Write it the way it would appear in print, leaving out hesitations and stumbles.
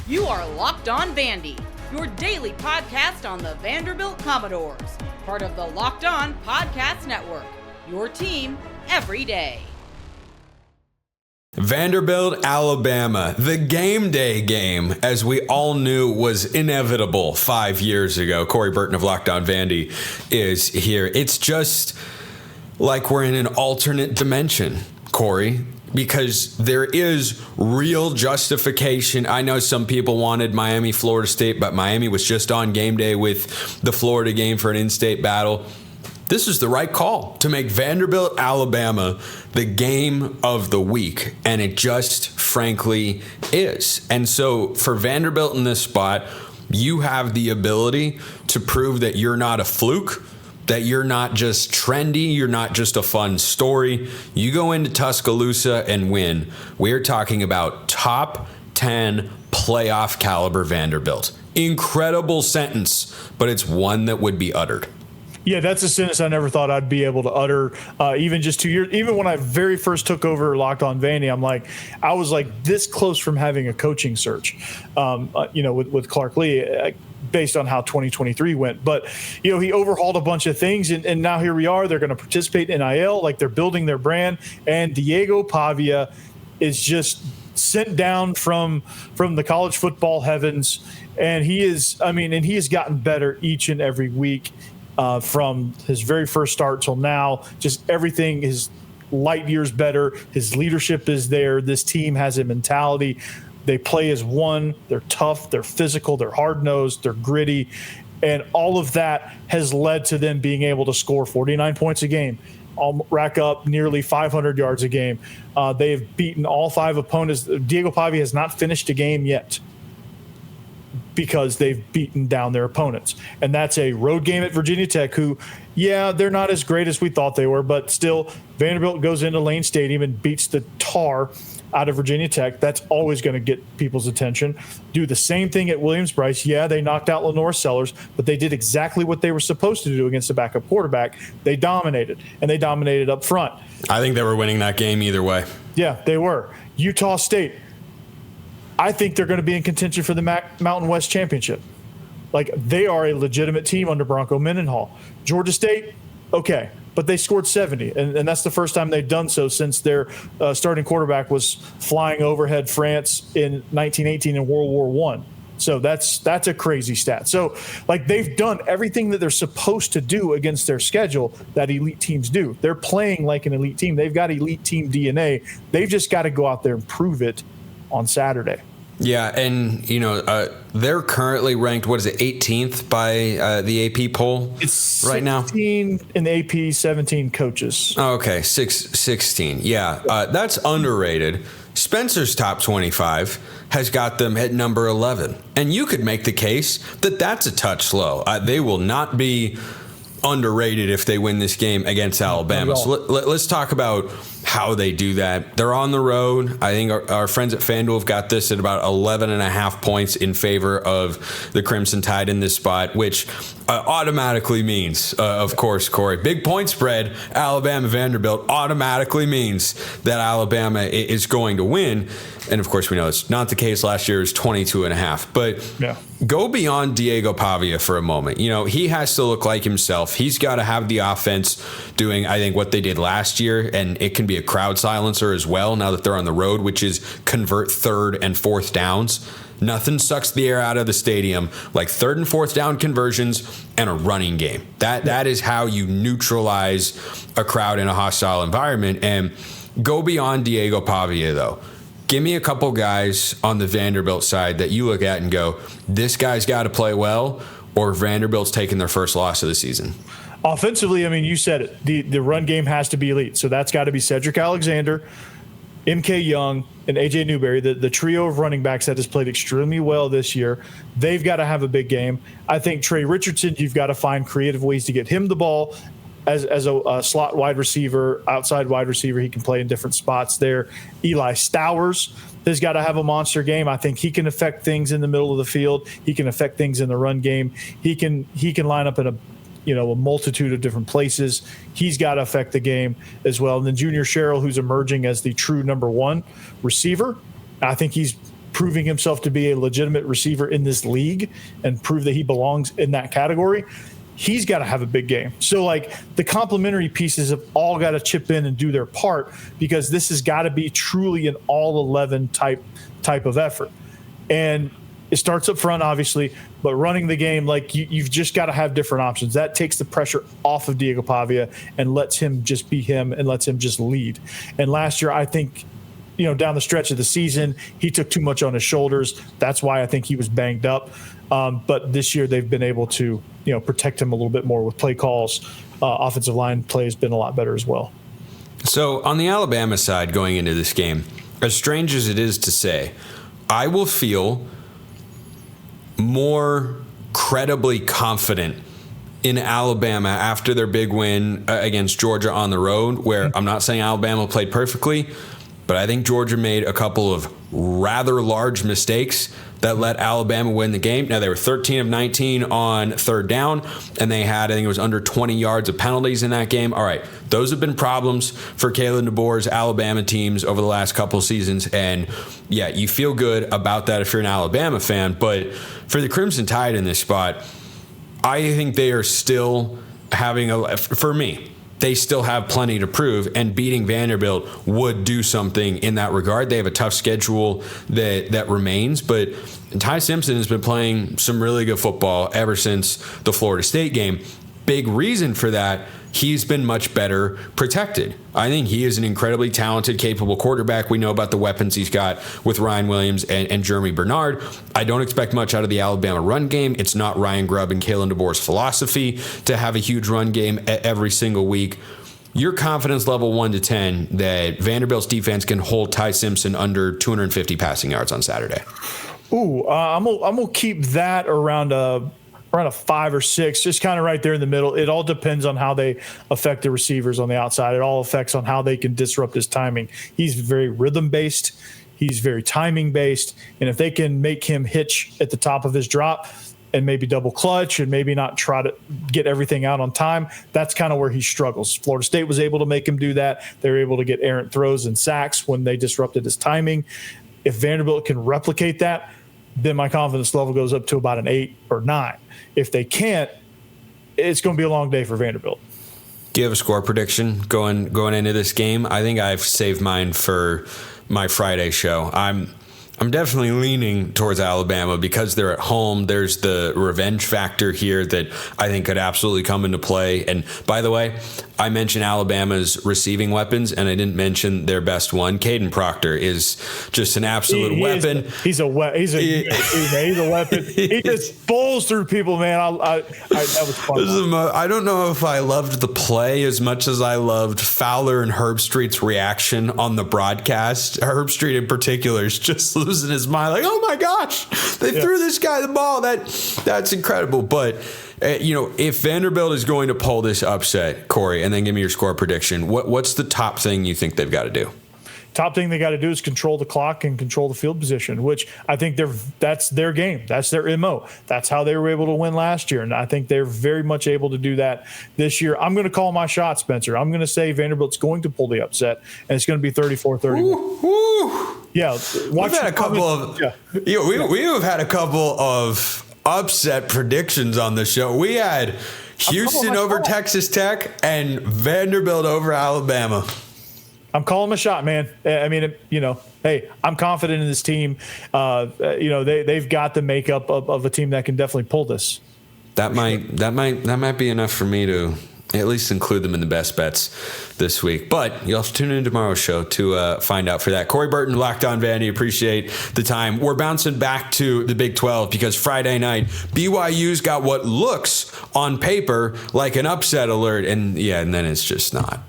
You are Locked On Vandy, your daily podcast on the Vanderbilt Commodores, part of the Locked On Podcast Network, your team every day. Vanderbilt, Alabama, the game day game, as we all knew was inevitable 5 years ago. Corey Burton of Locked On Vandy is here. It's just like we're in an alternate dimension, Corey, because there is real justification. I know some people wanted Miami, Florida State, but Miami was just on game day with the Florida game for an in-state battle. This is the right call to make Vanderbilt, Alabama the game of the week, and it just frankly is. And so for Vanderbilt in this spot, you have the ability to prove that you're not a fluke, that you're not just trendy, you're not just a fun story. You go into Tuscaloosa and win. We're talking about top 10 playoff caliber Vanderbilt. Incredible sentence, but it's one that would be uttered. Yeah, that's a sentence I never thought I'd be able to utter, even just 2 years. Even when I very first took over Locked On Vandy, I was like this close from having a coaching search, with Clark Lee, based on how 2023 went. But, he overhauled a bunch of things, and now here we are. They're going to participate in NIL, like they're building their brand. And Diego Pavia is just sent down from the college football heavens. And he has gotten better each and every week. From his very first start till now, just everything is light years better. His leadership is there. This team has a mentality. They play as one. They're tough. They're physical. They're hard-nosed. They're gritty. And all of that has led to them being able to score 49 points a game, rack up nearly 500 yards a game. They have beaten all 5 opponents. Diego Pavia has not finished a game yet, because they've beaten down their opponents. And that's a road game at Virginia Tech, who, they're not as great as we thought they were, but still, Vanderbilt goes into Lane Stadium and beats the tar out of Virginia Tech. That's always going to get people's attention. Do the same thing at Williams Bryce. Yeah, they knocked out Lenore Sellers, but they did exactly what they were supposed to do against the backup quarterback. They dominated, and they dominated up front. I think they were winning that game either way. Yeah, they were. Utah State, I think they're going to be in contention for the Mountain West Championship. Like, they are a legitimate team under Bronco Mendenhall. Georgia State, okay, but they scored 70, and that's the first time they've done so since their starting quarterback was flying overhead France in 1918 in World War I. So that's a crazy stat. So, they've done everything that they're supposed to do against their schedule that elite teams do. They're playing like an elite team. They've got elite team DNA. They've just got to go out there and prove it on Saturday. Yeah, and they're currently ranked, 18th by the AP poll right now? 16 in the AP, 17 coaches. Oh, okay, 16. Yeah, that's underrated. Spencer's top 25 has got them at number 11. And you could make the case that that's a touch low. They will not be underrated if they win this game against Alabama. So let's talk about how they do that. They're on the road. I think our friends at FanDuel have got this at about 11.5 points in favor of the Crimson Tide in this spot, which automatically means, of course, Corey, big point spread, Alabama Vanderbilt automatically means that Alabama is going to win. And of course, we know it's not the case. Last year is 22.5. But go beyond Diego Pavia for a moment. He has to look like himself. He's got to have the offense doing, I think, what they did last year, and it can be a crowd silencer as well now that they're on the road, which is convert 3rd and 4th downs. Nothing sucks the air out of the stadium like 3rd and 4th down conversions and a running game. That is how you neutralize a crowd in a hostile environment. And go beyond Diego Pavia, though. Give me a couple guys on the Vanderbilt side that you look at and go, this guy's got to play well, or Vanderbilt's taking their first loss of the season. Offensively, you said it. The run game has to be elite. So that's got to be Sedrick Alexander, MK Young, and AJ Newberry, the trio of running backs that has played extremely well this year. They've got to have a big game. I think Trey Richardson, you've got to find creative ways to get him the ball as a slot wide receiver, outside wide receiver. He can play in different spots there. Eli Stowers has got to have a monster game. I think he can affect things in the middle of the field. He can affect things in the run game. He can line up in a multitude of different places. He's got to affect the game as well. And then Junior Sherrill, who's emerging as the true number 1 receiver. I think he's proving himself to be a legitimate receiver in this league and prove that he belongs in that category, he's got to have a big game. So, like, the complementary pieces have all got to chip in and do their part, because this has got to be truly an all-11 type of effort. And it starts up front, obviously, but running the game, like, you've just got to have different options. That takes the pressure off of Diego Pavia and lets him just be him and lets him just lead. And last year, I think, down the stretch of the season, he took too much on his shoulders. That's why I think he was banged up. But this year they've been able to, protect him a little bit more with play calls. Offensive line play has been a lot better as well. So on the Alabama side going into this game, as strange as it is to say, I will feel more credibly confident in Alabama after their big win against Georgia on the road, where I'm not saying Alabama played perfectly, but I think Georgia made a couple of rather large mistakes that let Alabama win the game. Now, they were 13 of 19 on third down, and they had, I think it was under 20 yards of penalties in that game. All right, those have been problems for Kalen DeBoer's Alabama teams over the last couple seasons, and yeah, you feel good about that if you're an Alabama fan. But for the Crimson Tide in this spot, I think they are still for me, they still have plenty to prove, and beating Vanderbilt would do something in that regard. They have a tough schedule that remains, but Ty Simpson has been playing some really good football ever since the Florida State game. Big reason for that, he's been much better protected. I think he is an incredibly talented, capable quarterback. We know about the weapons he's got with Ryan Williams and Jeremy Bernard. I don't expect much out of the Alabama run game. It's not Ryan Grubb and Kalen DeBoer's philosophy to have a huge run game every single week. Your confidence level 1 to 10 that Vanderbilt's defense can hold Ty Simpson under 250 passing yards on Saturday? I'm gonna keep that around a 5 or 6, just kind of right there in the middle. It all depends on how they affect the receivers on the outside. It all affects on how they can disrupt his timing. He's very rhythm-based. He's very timing-based. And if they can make him hitch at the top of his drop and maybe double clutch and maybe not try to get everything out on time, that's kind of where he struggles. Florida State was able to make him do that. They were able to get errant throws and sacks when they disrupted his timing. If Vanderbilt can replicate that, then my confidence level goes up to about an 8 or 9. If they can't, it's going to be a long day for Vanderbilt. Do you have a score prediction going into this game? I think I've saved mine for my Friday show. I'm definitely leaning towards Alabama because they're at home. There's the revenge factor here that I think could absolutely come into play. And by the way, I mentioned Alabama's receiving weapons, and I didn't mention their best one. Caden Proctor is just an absolute weapon. He's a weapon. He just bowls through people, man. That was fun. I don't know if I loved the play as much as I loved Fowler and Herbstreit's reaction on the broadcast. Herbstreit in particular is just losing his mind, like, oh my gosh, they threw this guy the ball. That's incredible. But if Vanderbilt is going to pull this upset, Corey, and then give me your score prediction, what's the top thing you think they've got to do? Top thing they got to do is control the clock and control the field position, which I think that's their game. That's their MO. That's how they were able to win last year, and I think they're very much able to do that this year. I'm going to call my shot, Spencer. I'm going to say Vanderbilt's going to pull the upset, and it's going to be 34-31. Yeah, we've had a couple of we have had a couple of upset predictions on the show. We had Houston over Texas Tech and Vanderbilt over Alabama. I'm calling my shot, man. I mean, hey, I'm confident in this team. They've got the makeup of a team that can definitely pull this. That might be enough for me to at least include them in the best bets this week. But you'll have to tune in to tomorrow's show to find out for that. Corey Burton, Locked On Vandy, appreciate the time. We're bouncing back to the Big 12 because Friday night, BYU's got what looks on paper like an upset alert. And then it's just not.